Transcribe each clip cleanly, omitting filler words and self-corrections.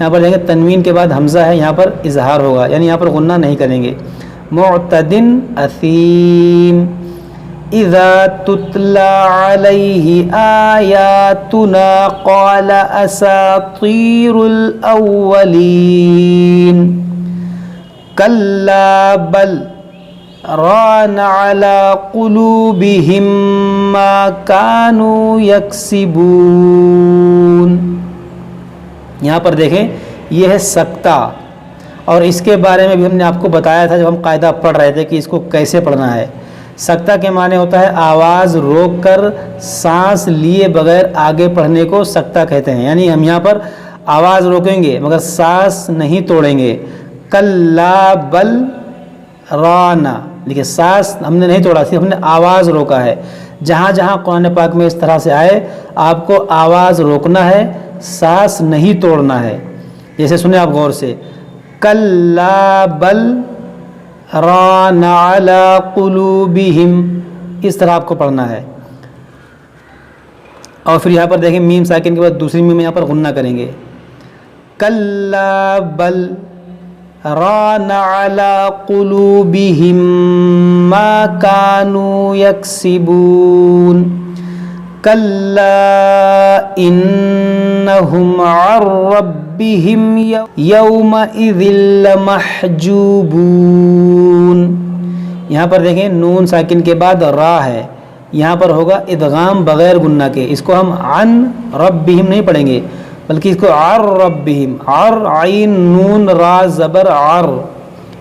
یہاں پر دیکھیں تنوین کے بعد حمزہ ہے، یہاں پر اظہار ہوگا، یعنی یہاں پر غنہ نہیں کریں گے. معتدن اثیم اذا تتلا علیہ آیاتنا قال اساطیر الاولین کلا بل ران علی قلوبہم ما کانوا یکسبون. یہاں پر دیکھیں یہ ہے سکتہ، اور اس کے بارے میں بھی ہم نے آپ کو بتایا تھا جب ہم قاعدہ پڑھ رہے تھے کہ اس کو کیسے پڑھنا ہے. سکتہ کے معنی ہوتا ہے آواز روک کر سانس لیے بغیر آگے پڑھنے کو سکتہ کہتے ہیں. یعنی ہم یہاں پر آواز روکیں گے مگر سانس نہیں توڑیں گے. کلا بل رانا، دیکھیے سانس ہم نے نہیں توڑا، صرف ہم نے آواز روکا ہے. جہاں جہاں قرآن پاک میں اس طرح سے آئے آپ کو آواز روکنا ہے، سانس نہیں توڑنا ہے. جیسے سنیں آپ غور سے، کلا بل ران علی قلوبہم، اس طرح آپ کو پڑھنا ہے. اور پھر یہاں پر دیکھیں میم ساکن کے بعد دوسری میم یہاں پر غنہ کریں گے. کلا بل ران علی قلوبہم ما کانوا یکسبون کلا انہم عن ربہم یومئذ لمحجوبون. یہاں پر دیکھیں نون ساکن کے بعد را ہے، یہاں پر ہوگا ادغام بغیر گنہ کے. اس کو ہم عن ربہم نہیں پڑھیں گے بلکہ اس کو عر ربہم، عر عین نون را زبر عر،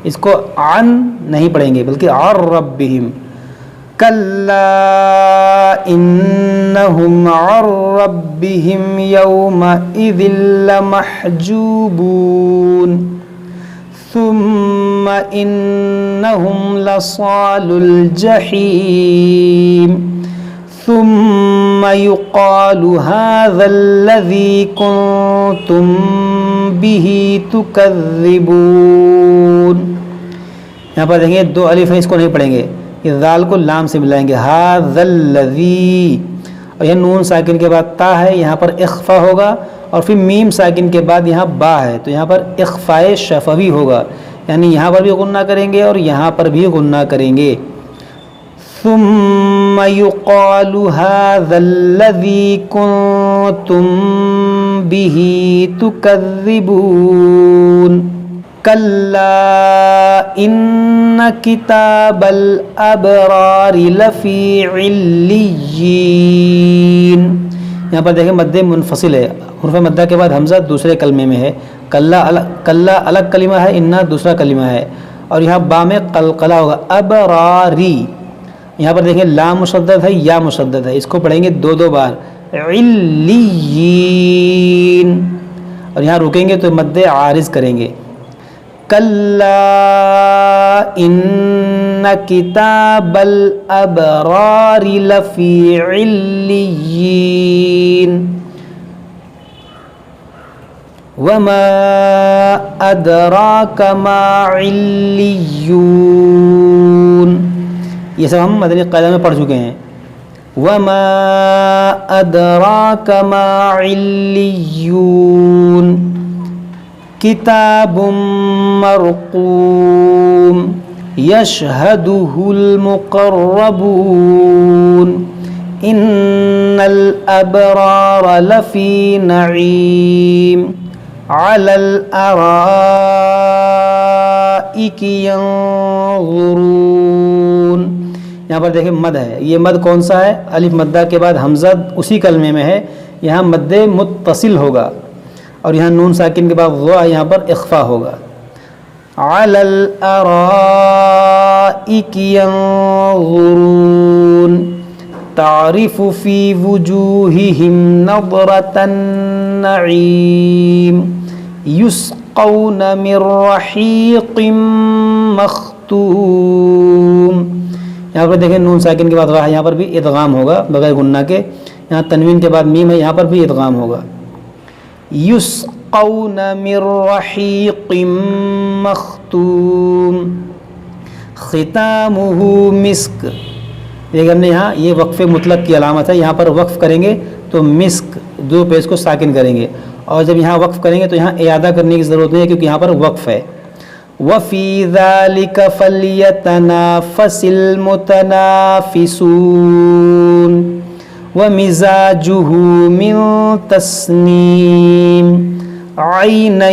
اس کو عن نہیں پڑھیں گے بلکہ عر ربہم. کلا انہم عن ربہم یومئذ لمحجوبون ثم انہم لصال الجحیم ثم يقال هذا الذي كنتم به تكذبون. یہاں پر دیکھیں دو الف ہیں، اس کو نہیں پڑھیں گے، اس ذال کو لام سے ملائیں گے. هذا الذي، اور یہ نون ساکن کے بعد تا ہے، یہاں پر اخفا ہوگا، اور پھر میم ساکن کے بعد یہاں با ہے تو یہاں پر اخفاء شفوی ہوگا، یعنی یہاں پر بھی غنہ کریں گے اور یہاں پر بھی غنہ کریں گے. ثم يقال هذا الذي كنتم به تكذبون كلا إن كتاب الأبرار لفي عليين. یہاں پر دیکھیں مد منفصل ہے، حرف مدہ کے بعد حمزہ دوسرے کلمے میں ہے. کلا الگ کلمہ ہے، انا دوسرا کلمہ ہے، اور یہاں با میں قلقلہ ہوگا. ابراری، یہاں پر دیکھیں لام مشدد ہے، یا مشدد ہے، اس کو پڑھیں گے دو بار. علیین، اور یہاں رکیں گے تو مد عارض کریں گے. کلا ان کتاب الابرار لفی علیین وما ادراک ما علیون. یہ سب ہم مدنی قاعدہ میں پڑھ چکے ہیں. وما ادراک ما علیون کتاب مرقوم یشہدہ المقربون ان الابرار لفی نعیم علی الارائک ینظرون. یہاں پر دیکھیں مد ہے، یہ مد کون سا ہے؟ الف مدہ کے بعد حمزہ اسی کلمے میں ہے، یہاں مد متصل ہوگا، اور یہاں نون ساکن کے بعد ضا، یہاں پر اخفا ہوگا. علی الارائک ینظرون تعرف فی وجوہہم نظرۃ النعیم یسقون من رحیق مختوم. یہاں پر دیکھیں نون ساکن کے بعد راہ، یہاں پر بھی ادغام ہوگا بغیر گنہ کے. یہاں تنوین کے بعد میم ہے، یہاں پر بھی ادغام ہوگا. یسقون من رحیق مختوم ختامہ مسک. دیکھیں ہم نے یہاں یہ وقف مطلق کی علامت ہے، یہاں پر وقف کریں گے تو مسک دو پیش کو ساکن کریں گے، اور جب یہاں وقف کریں گے تو یہاں اعادہ کرنے کی ضرورت نہیں ہے کیونکہ یہاں پر وقف ہے. وَفِي ذَلِكَ فَلْيَتَنَافَسِ الْمُتَنَافِسُونَ وَمِزَاجُهُ مِن تَسْنِيمٍ عَيْنًا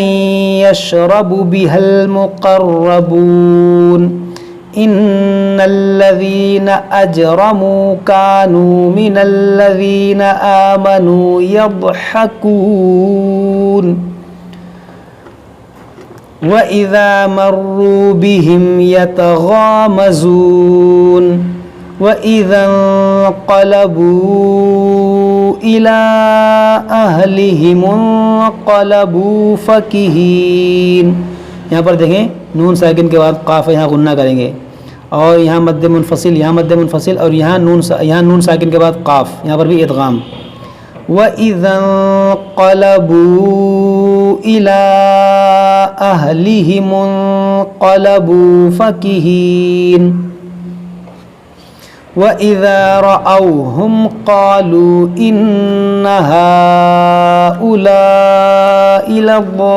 يَشْرَبُ بِهَا الْمُقَرَّبُونَ إِنَّ الَّذِينَ أَجْرَمُوا كَانُوا مِنَ الَّذِينَ آمَنُوا يَضْحَكُونَ وَإِذَا مَرُّوا بِهِمْ يَتَغَامَزُونَ وَإِذَا انقلبوا إِلَىٰ أَهْلِهِمُ انقلبوا فَكِهِينَ. یہاں پر دیکھیں نون ساکن کے بعد قاف یہاں غنہ کریں گے اور یہاں مد منفصل، یہاں مد منفصل اور یہاں نون ساکن کے بعد قاف، یہاں پر بھی ادغام. وَإِذَا انقلبوا إِلَىٰ أَهْلِهِمُ انقلبوا فَكِهِينَ وَإِذَا رَأَوْهُمْ قَالُوا إِنَّ هَٰؤُلَاءِ لَضَالُّونَ.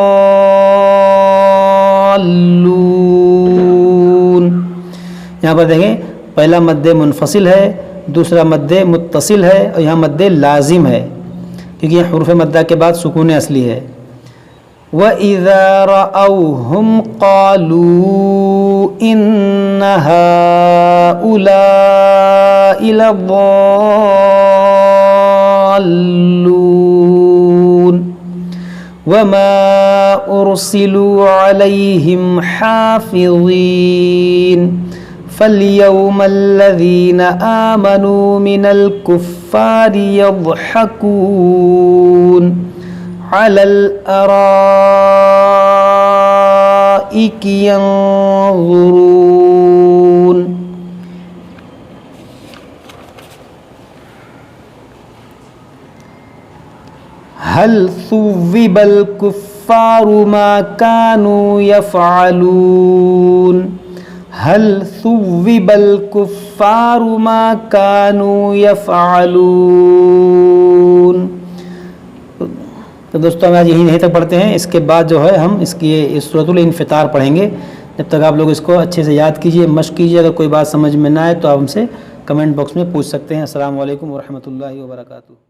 یہاں پر دیکھیں پہلا مد منفصل ہے، دوسرا مد متصل ہے اور یہاں مد لازم ہے کیونکہ یہ حروف مدہ کے بعد سکون اصلی ہے. وَإِذَا رَأَوْهُمْ قَالُوا إِنَّ هَٰؤُلَاءِ لَضَالُّونَ وَمَا أُرْسِلُوا عَلَيْهِمْ حَافِظِينَ فَالْيَوْمَ الَّذِينَ آمَنُوا مِنَ الْكُفَّارِ يَضْحَكُونَ عَلَى الْأَرَائِكِ يَنظُرُونَ. هَلْ ثُوِّبَ الْكُفَّارُ مَا كَانُوا يَفْعَلُونَ هَلْ ثُوِّبَ الْكُفَّارُ مَا كَانُوا يَفْعَلُونَ. تو دوستوں ہم آج یہیں تک پڑھتے ہیں. اس کے بعد جو ہے ہم اس کی سورۃ الانفطار پڑھیں گے. جب تک آپ لوگ اس کو اچھے سے یاد کیجئے، مشق کیجئے. اگر کوئی بات سمجھ میں نہ آئے تو آپ ہم سے کمنٹ باکس میں پوچھ سکتے ہیں. السلام علیکم ورحمۃ اللہ وبرکاتہ.